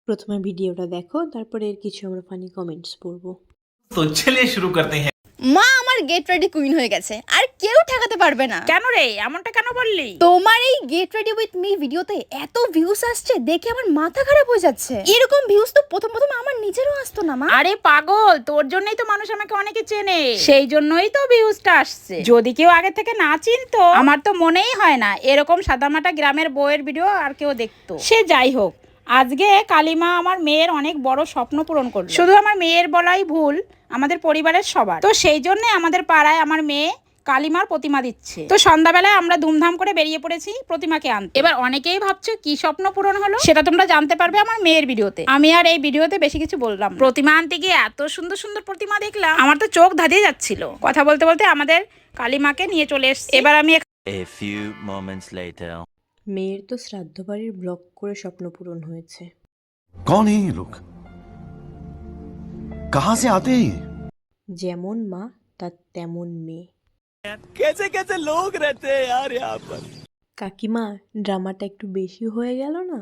প্রথমে ভিডিওটা দেখো, তারপরে এর কিছু আমরা ফানি কমেন্টস পড়বো। তো চলিए শুরু করতে हैं। মা আমার গেট রেডি কুইন হয়ে গেছে, আর কেউ ঠেকাতে পারবে না। কেন রে, এমনটা কেন বললি? তোমার এই গেট রেডি উইথ মি ভিডিওতে এত ভিউজ আসছে দেখে আমার মাথা খারাপ হয়ে যাচ্ছে। এরকম ভিউজ তো প্রথম আমার নিজেরও আসতো না মা। আরে পাগল, তোর জন্যই তো মানুষ আমাকে অনেকে চেনে, সেই জন্যই তো ভিউজটা আসছে। যদি কেউ আগে থেকে না চিনতো, আমার তো মনেই হয় না এরকম সাদামাটা গ্রামের বউয়ের ভিডিও আর কেউ দেখতো। সে যাই হোক, আজকে কালিমা আমার মেয়ের অনেক বড় স্বপ্ন পূরণ করলো। শুধু আমার মেয়ের বলাই ভুল, আমাদের পরিবারের সবার। তো সেই জন্য আমাদের পাড়ায় আমার মেয়ে কালিমার প্রতিমা দিচ্ছে। তো সন্ধ্যাবেলায় আমরা ধুমধাম করে বেরিয়ে পড়েছি প্রতিমাকে আনতে। এবার অনেকেই ভাবছো কি স্বপ্ন পূরণ হলো, সেটা তোমরা জানতে পারবে আমার মেয়ের ভিডিওতে। আমি আর এই ভিডিওতে বেশি কিছু বললাম না। প্রতিমা আনতে গিয়ে এত সুন্দর সুন্দর প্রতিমা দেখলাম, আমার তো চোখ ধাঁধিয়ে যাচ্ছিল। কথা বলতে বলতে আমাদের কালিমাকে নিয়ে চলে এসেছি। এবার আমি A few moments later. মেয়ের তো শ্রাদ্ধ বাড়ির ব্লগ করে স্বপ্ন পূরণ হয়েছে। कौन है ये लोग? कहाँ से आते हैं ये? যেমন মা তার তেমন মেয়ে। कैसे कैसे लोग रहते हैं यार यहाँ पर। কাকিমা, ড্রামাটা একটু বেশি হয়ে গেল না?